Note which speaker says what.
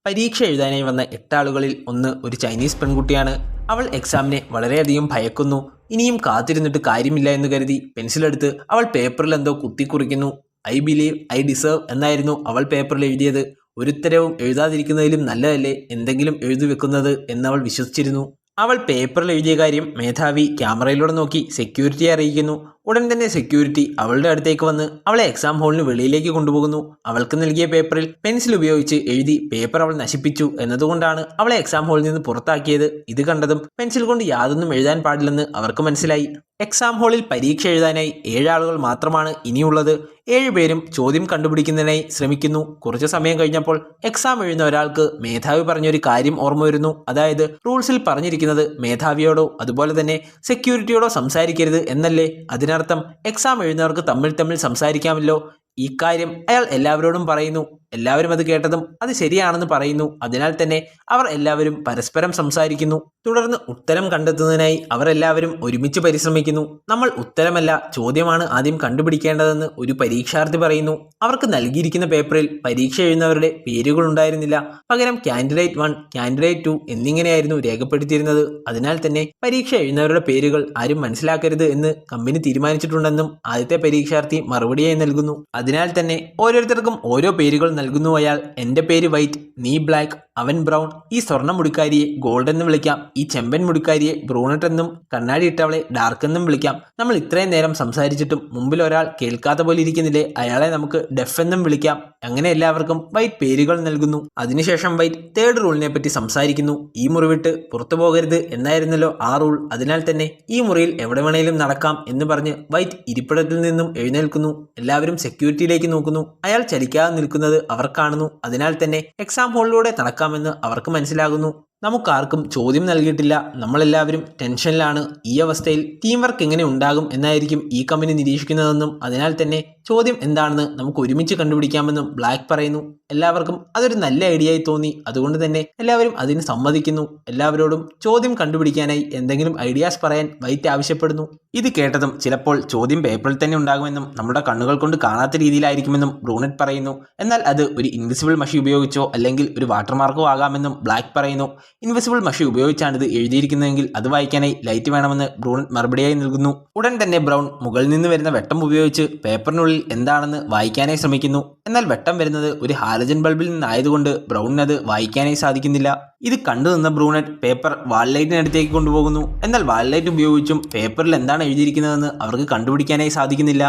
Speaker 1: പരീക്ഷ എഴുതാനായി വന്ന 8 ആളുകളിൽ ഒന്ന് ഒരു ചൈനീസ് പെൺകുട്ടിയാണ്. അവൾ എക്സാമിനെ വളരെയധികം ഭയക്കുന്നു. ഇനിയും കാത്തിരുന്നിട്ട് കാര്യമില്ല എന്ന് കരുതി പെൻസിലെടുത്ത് അവൾ പേപ്പറിൽ എന്തോ കുത്തിക്കുറിക്കുന്നു. ഐ ബിലീവ് ഐ ഡിസേർവ് എന്നായിരുന്നു അവൾ പേപ്പറിൽ എഴുതിയത്. ഒരുത്തരവും എഴുതാതിരിക്കുന്നതിലും നല്ലതല്ലേ എന്തെങ്കിലും എഴുതി വെക്കുന്നത് എന്നവൾ വിശ്വസിച്ചിരുന്നു. അവൾ പേപ്പറിൽ എഴുതിയ കാര്യം മേധാവി ക്യാമറയിലൂടെ നോക്കി സെക്യൂരിറ്റിയെ അറിയിക്കുന്നു. ഉടൻ തന്നെ സെക്യൂരിറ്റി അവളുടെ അടുത്തേക്ക് വന്ന് അവളെ എക്സാം ഹാളിന് വെളിയിലേക്ക് കൊണ്ടുപോകുന്നു. അവൾക്ക് നൽകിയ പേപ്പറിൽ പെൻസിൽ ഉപയോഗിച്ച് എഴുതി പേപ്പർ അവൾ നശിപ്പിച്ചു എന്നതുകൊണ്ടാണ് അവളെ എക്സാം ഹാളിൽ നിന്ന് പുറത്താക്കിയത്. ഇത് കണ്ടതും പെൻസിൽ കൊണ്ട് യാതൊന്നും എഴുതാൻ പാടില്ലെന്ന് അവർക്ക് മനസ്സിലായി. എക്സാം ഹാളിൽ പരീക്ഷ എഴുതാനായി 7 ആളുകൾ മാത്രമാണ് ഇനിയുള്ളത്. 7 പേരും ചോദ്യം കണ്ടുപിടിക്കുന്നതിനായി ശ്രമിക്കുന്നു. കുറച്ചു സമയം കഴിഞ്ഞപ്പോൾ എക്സാം എഴുതുന്ന ഒരാൾക്ക് മേധാവി പറഞ്ഞൊരു കാര്യം ഓർമ്മ വരുന്നു. അതായത് റൂൾസിൽ പറഞ്ഞിരിക്കുന്നത് മേധാവിയോടോ അതുപോലെ തന്നെ സെക്യൂരിറ്റിയോടോ സംസാരിക്കരുത് എന്നല്ലേ. അതിനർത്ഥം എക്സാം എഴുതുന്നവർക്ക് തമ്മിൽ സംസാരിക്കാമല്ലോ. ഈ കാര്യം അയാൾ എല്ലാവരോടും പറയുന്നു. എല്ലാവരും അത് കേട്ടതും അത് ശരിയാണെന്ന് പറയുന്നു. അതിനാൽ തന്നെ അവർ എല്ലാവരും പരസ്പരം സംസാരിക്കുന്നു. തുടർന്ന് ഉത്തരം കണ്ടെത്തുന്നതിനായി അവർ എല്ലാവരും ഒരുമിച്ച് പരിശ്രമിക്കുന്നു. നമ്മൾ ഉത്തരമല്ല ചോദ്യമാണ് ആദ്യം കണ്ടുപിടിക്കേണ്ടതെന്ന് ഒരു പരീക്ഷാർത്ഥി പറയുന്നു. അവർക്ക് നൽകിയിരിക്കുന്ന പേപ്പറിൽ പരീക്ഷ എഴുതുന്നവരുടെ പേരുകൾ ഉണ്ടായിരുന്നില്ല. പകരം കാൻഡിഡേറ്റ് 1, കാൻഡിഡേറ്റ് 2 എന്നിങ്ങനെയായിരുന്നു രേഖപ്പെടുത്തിയിരുന്നത്. അതിനാൽ തന്നെ പരീക്ഷ എഴുതുന്നവരുടെ പേരുകൾ ആരും മനസ്സിലാക്കരുത് എന്ന് കമ്പനി തീരുമാനിച്ചിട്ടുണ്ടെന്നും ആദ്യത്തെ പരീക്ഷാർത്ഥി മറുപടിയായി നൽകുന്നു. അതിനാൽ തന്നെ ഓരോരുത്തർക്കും ഓരോ പേരുകൾ നൽകുന്നു. അയാൾ എൻ്റെ പേര് വൈറ്റ്, നീ ബ്ലാക്ക്, അവൻ ബ്രൗൺ, ഈ സ്വർണ്ണ മുടിക്കാരിയെ ഗോൾഡ് എന്ന് വിളിക്കാം, ഈ ചെമ്പൻ മുടിക്കാരിയെ ബ്രൂണറ്റ് എന്നും കണ്ണാടി ഇട്ടവളെ ഡാർക്ക് എന്നും വിളിക്കാം. നമ്മൾ ഇത്രയും നേരം സംസാരിച്ചിട്ടും മുമ്പിൽ ഒരാൾ കേൾക്കാത്ത പോലെ ഇരിക്കുന്നില്ലേ, അയാളെ നമുക്ക് ഡെഫ് എന്നും വിളിക്കാം. അങ്ങനെ എല്ലാവർക്കും വൈറ്റ് പേരുകൾ നൽകുന്നു. അതിനുശേഷം വൈറ്റ് 3rd റൂളിനെ പറ്റി സംസാരിക്കുന്നു. ഈ മുറി വിട്ട് പുറത്തു പോകരുത് എന്നായിരുന്നല്ലോ ആ റൂൾ. അതിനാൽ തന്നെ ഈ മുറിയിൽ എവിടെ വേണേലും നടക്കാം എന്ന് പറഞ്ഞ് വൈറ്റ് ഇരിപ്പിടത്തിൽ നിന്നും എഴുന്നേൽക്കുന്നു. എല്ലാവരും സെക്യൂരിറ്റിയിലേക്ക് നോക്കുന്നു. അയാൾ ചലിക്കാതെ നിൽക്കുന്നത് അവർ കാണുന്നു. അതിനാൽ തന്നെ എക്സാം ഹാളിലൂടെ നടക്കാമെന്ന് അവർക്ക് മനസ്സിലാകുന്നു. നമുക്കാർക്കും ചോദ്യം നൽകിയിട്ടില്ല. നമ്മളെല്ലാവരും ടെൻഷനിലാണ്. ഈ അവസ്ഥയിൽ ടീം വർക്ക് എങ്ങനെ ഉണ്ടാകും എന്നായിരിക്കും ഈ കമ്പനി നിരീക്ഷിക്കുന്നതെന്നും അതിനാൽ തന്നെ ചോദ്യം എന്താണെന്ന് നമുക്ക് ഒരുമിച്ച് കണ്ടുപിടിക്കാമെന്നും ബ്ലാക്ക് പറയുന്നു. എല്ലാവർക്കും അതൊരു നല്ല ഐഡിയയായി തോന്നി. അതുകൊണ്ട് തന്നെ എല്ലാവരും അതിന് സമ്മതിക്കുന്നു. എല്ലാവരോടും ചോദ്യം കണ്ടുപിടിക്കാനായി എന്തെങ്കിലും ഐഡിയാസ് പറയാൻ വൈറ്റ് ആവശ്യപ്പെടുന്നു. ഇത് കേട്ടതും ചിലപ്പോൾ ചോദ്യം പേപ്പറിൽ തന്നെ ഉണ്ടാകുമെന്നും നമ്മുടെ കണ്ണുകൾ കൊണ്ട് കാണാത്ത രീതിയിലായിരിക്കുമെന്നും ബ്രൂണറ്റ് പറയുന്നു. എന്നാൽ അത് ഒരു ഇൻവിസിബിൾ മഷി ഉപയോഗിച്ചോ അല്ലെങ്കിൽ ഒരു വാട്ടർമാർക്കോ ആകാമെന്നും ബ്ലാക്ക് പറയുന്നു. ഇൻവിസിബിൾ മഷി ഉപയോഗിച്ചാണ് ഇത് എഴുതിയിരിക്കുന്നതെങ്കിൽ അത് വായിക്കാനായി ലൈറ്റ് വേണമെന്ന് ബ്രൂണറ്റ് മറുപടിയായി നൽകുന്നു. ഉടൻ തന്നെ ബ്രൗൺ മുകളിൽ നിന്ന് വരുന്ന വെട്ടം ഉപയോഗിച്ച് പേപ്പറിനുള്ളിൽ എന്താണെന്ന് വായിക്കാനായി ശ്രമിക്കുന്നു. എന്നാൽ വെട്ടം വരുന്നത് ഒരു ഹാലജൻ ബൾബിൽ നിന്നായതുകൊണ്ട് ബ്രൗണിന് അത് വായിക്കാനായി സാധിക്കുന്നില്ല. ഇത് കണ്ടു നിന്ന ബ്രൂണറ്റ് പേപ്പർ വാൾ ലൈറ്റിനടുത്തേക്ക് കൊണ്ടുപോകുന്നു. എന്നാൽ വാൾ ലൈറ്റ് ഉപയോഗിച്ചും പേപ്പറിൽ എന്താണ് എഴുതിയിരിക്കുന്നതെന്ന് അവർക്ക് കണ്ടുപിടിക്കാനായി സാധിക്കുന്നില്ല.